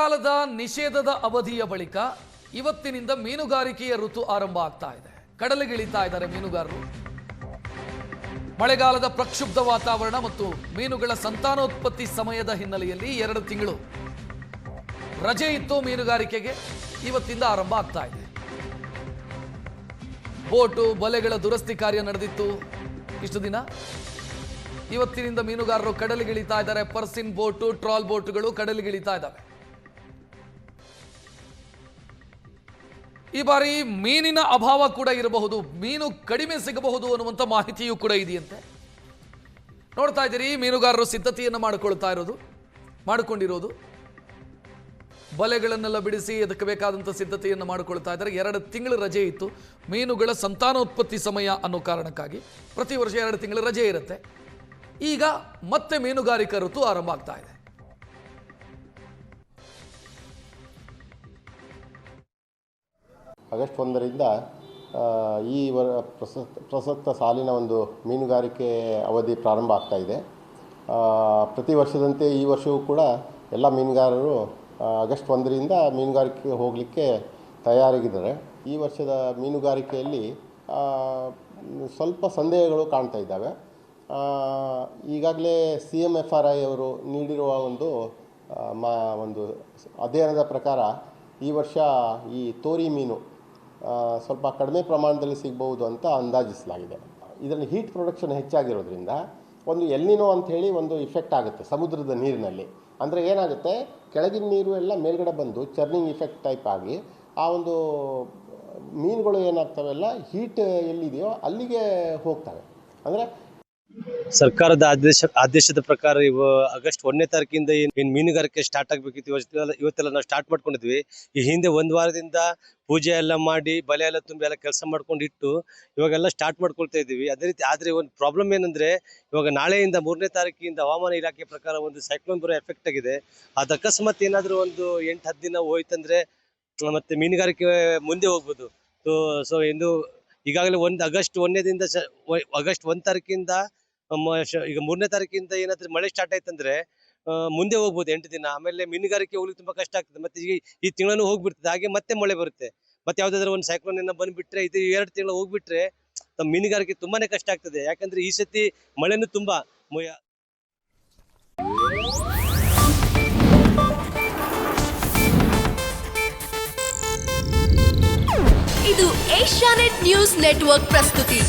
ಮಳೆಗಾಲದ ನಿಷೇಧದ ಅವಧಿಯ ಬಳಿಕ ಇವತ್ತಿನಿಂದ ಮೀನುಗಾರಿಕೆಯ ಋತು ಆರಂಭ ಆಗ್ತಾ ಇದೆ. ಕಡಲಿಗಿಳಿತಾ ಇದ್ದಾರೆ ಮೀನುಗಾರರು. ಮಳೆಗಾಲದ ಪ್ರಕ್ಷುಬ್ಧ ವಾತಾವರಣ ಮತ್ತು ಮೀನುಗಳ ಸಂತಾನೋತ್ಪತ್ತಿ ಸಮಯದ ಹಿನ್ನೆಲೆಯಲ್ಲಿ 2 ತಿಂಗಳು ರಜೆ ಇತ್ತು ಮೀನುಗಾರಿಕೆಗೆ. ಇವತ್ತಿಂದ ಆರಂಭ ಆಗ್ತಾ ಇದೆ. ಬೋಟು ಬಲೆಗಳ ದುರಸ್ತಿ ಕಾರ್ಯ ನಡೆದಿತ್ತು ಇಷ್ಟು ದಿನ. ಇವತ್ತಿನಿಂದ ಮೀನುಗಾರರು ಕಡಲಿಗಿಳಿತಾ ಇದ್ದಾರೆ. ಪರ್ಸಿನ್ ಬೋಟು, ಟ್ರಾಲ್ ಬೋಟುಗಳು ಕಡಲಿಗಿಳಿತಾ ಇದ್ದಾವೆ. ಈ ಬಾರಿ ಮೀನಿನ ಅಭಾವ ಕೂಡ ಇರಬಹುದು, ಮೀನು ಕಡಿಮೆ ಸಿಗಬಹುದು ಅನ್ನುವಂಥ ಮಾಹಿತಿಯೂ ಕೂಡ ಇದೆಯಂತೆ. ನೋಡ್ತಾ ಇದ್ದೀರಿ, ಮೀನುಗಾರರು ಸಿದ್ಧತೆಯನ್ನು ಮಾಡಿಕೊಂಡಿರೋದು. ಬಲೆಗಳನ್ನೆಲ್ಲ ಬಿಡಿಸಿ ಅದಕ್ಕೆ ಬೇಕಾದಂಥ ಸಿದ್ಧತೆಯನ್ನು ಮಾಡಿಕೊಳ್ತಾ ಇದ್ದಾರೆ. 2 ತಿಂಗಳು ರಜೆ ಇತ್ತು. ಮೀನುಗಳ ಸಂತಾನೋತ್ಪತ್ತಿ ಸಮಯ ಅನ್ನೋ ಕಾರಣಕ್ಕಾಗಿ ಪ್ರತಿ ವರ್ಷ 2 ತಿಂಗಳು ರಜೆ ಇರುತ್ತೆ. ಈಗ ಮತ್ತೆ ಮೀನುಗಾರಿಕಾ ಋತು ಆರಂಭ ಆಗ್ತಾ ಇದೆ. ಆಗಸ್ಟ್ 1ರಿಂದ ಈ ಪ್ರಸಕ್ತ ಸಾಲಿನ ಒಂದು ಮೀನುಗಾರಿಕೆ ಅವಧಿ ಪ್ರಾರಂಭ ಆಗ್ತಾ ಇದೆ. ಪ್ರತಿ ವರ್ಷದಂತೆ ಈ ವರ್ಷವೂ ಕೂಡ ಎಲ್ಲ ಮೀನುಗಾರರು ಆಗಸ್ಟ್ 1ರಿಂದ ಮೀನುಗಾರಿಕೆಗೆ ಹೋಗಲಿಕ್ಕೆ ತಯಾರಾಗಿದ್ದಾರೆ. ಈ ವರ್ಷದ ಮೀನುಗಾರಿಕೆಯಲ್ಲಿ ಸ್ವಲ್ಪ ಸಂದೇಹಗಳು ಕಾಣ್ತಾ ಇದ್ದಾವೆ. ಈಗಾಗಲೇ CMFRI ಅವರು ನೀಡಿರುವ ಒಂದು ಅಧ್ಯಯನದ ಪ್ರಕಾರ ಈ ವರ್ಷ ಈ ತೋರಿ ಮೀನು ಸ್ವಲ್ಪ ಕಡಿಮೆ ಪ್ರಮಾಣದಲ್ಲಿ ಸಿಗಬಹುದು ಅಂತ ಅಂದಾಜಿಸಲಾಗಿದೆ. ಇದರಲ್ಲಿ ಹೀಟ್ ಪ್ರೊಡಕ್ಷನ್ ಹೆಚ್ಚಾಗಿರೋದ್ರಿಂದ ಒಂದು ಎಲ್ನಿನೋ ಅಂಥೇಳಿ ಒಂದು ಇಫೆಕ್ಟ್ ಆಗುತ್ತೆ ಸಮುದ್ರದ ನೀರಿನಲ್ಲಿ. ಅಂದರೆ ಏನಾಗುತ್ತೆ, ಕೆಳಗಿನ ನೀರು ಎಲ್ಲ ಮೇಲ್ಗಡೆ ಬಂದು ಚರ್ನಿಂಗ್ ಇಫೆಕ್ಟ್ ಟೈಪ್ ಆಗಿ ಆ ಒಂದು ಮೀನುಗಳು ಏನಾಗ್ತವೆಲ್ಲ ಹೀಟ್ ಎಲ್ಲಿದೆಯೋ ಅಲ್ಲಿಗೆ ಹೋಗ್ತವೆ. ಅಂದರೆ ಸರ್ಕಾರದ ಆದೇಶದ ಪ್ರಕಾರ ಆಗಸ್ಟ್ 1ನೇ ತಾರೀಕಿಂದ ಏನು ಮೀನುಗಾರಿಕೆ ಸ್ಟಾರ್ಟ್ ಆಗಬೇಕಿತ್ತು. ಇವತ್ತೆಲ್ಲ ನಾವು ಸ್ಟಾರ್ಟ್ ಮಾಡ್ಕೊಂಡಿದ್ವಿ. ಈ ಹಿಂದೆ 1 ವಾರದಿಂದ ಪೂಜೆ ಎಲ್ಲ ಮಾಡಿ ಬಲೆ ಎಲ್ಲ ತುಂಬಿ ಎಲ್ಲ ಕೆಲಸ ಮಾಡ್ಕೊಂಡು ಇಟ್ಟು ಇವಾಗೆಲ್ಲ ಸ್ಟಾರ್ಟ್ ಮಾಡ್ಕೊಳ್ತಾ ಇದ್ದೀವಿ. ಅದೇ ರೀತಿ ಆದರೆ ಒಂದು ಪ್ರಾಬ್ಲಮ್ ಏನಂದ್ರೆ, ಇವಾಗ ನಾಳೆಯಿಂದ 3ನೇ ತಾರೀಕಿಂದ ಹವಾಮಾನ ಇಲಾಖೆ ಪ್ರಕಾರ ಒಂದು ಸೈಕ್ಲೋನ್ ಬರೋ ಎಫೆಕ್ಟ್ ಆಗಿದೆ. ಅದು ಅಕಸ್ಮಾತ್ ಏನಾದರೂ ಒಂದು 8-10 ದಿನ ಹೋಯ್ತಂದ್ರೆ ಮತ್ತೆ ಮೀನುಗಾರಿಕೆ ಮುಂದೆ ಹೋಗ್ಬೋದು. ಸೊ ಇನ್ನು ಈಗಾಗಲೇ ಆಗಸ್ಟ್ 1 ತಾರೀಕಿಂದ ಈಗ 3ನೇ ತಾರೀಕಿಂದ ಏನಾದ್ರೂ ಮಳೆ ಸ್ಟಾರ್ಟ್ ಆಯ್ತಂದ್ರೆ ಮುಂದೆ ಹೋಗ್ಬೋದು 8 ದಿನ. ಆಮೇಲೆ ಮೀನುಗಾರಿಕೆ ಹೋಗ್ಲಿಕ್ಕೆ ತುಂಬಾ ಕಷ್ಟ ಆಗ್ತದೆ. ಮತ್ತೆ ಈ ತಿಂಗಳನ್ನು ಹೋಗ್ಬಿಡ್ತದೆ, ಹಾಗೆ ಮತ್ತೆ ಮಳೆ ಬರುತ್ತೆ. ಮತ್ತೆ ಯಾವ್ದಾದ್ರು ಒಂದು ಸೈಕ್ಲೋನ್ ಏನ ಬಂದ್ಬಿಟ್ರೆ ಇದು 2 ತಿಂಗಳು ಹೋಗ್ಬಿಟ್ರೆ ಮೀನುಗಾರಿಕೆ ತುಂಬಾನೇ ಕಷ್ಟ ಆಗ್ತದೆ. ಯಾಕಂದ್ರೆ ಈ ಸತಿ ಮಳೆನೂ ತುಂಬಾ ಇದು ಏಷ್ಯಾನೆಟ್ ನ್ಯೂಸ್ ನೆಟ್ವರ್ಕ್ ಪ್ರಸ್ತುತಿ.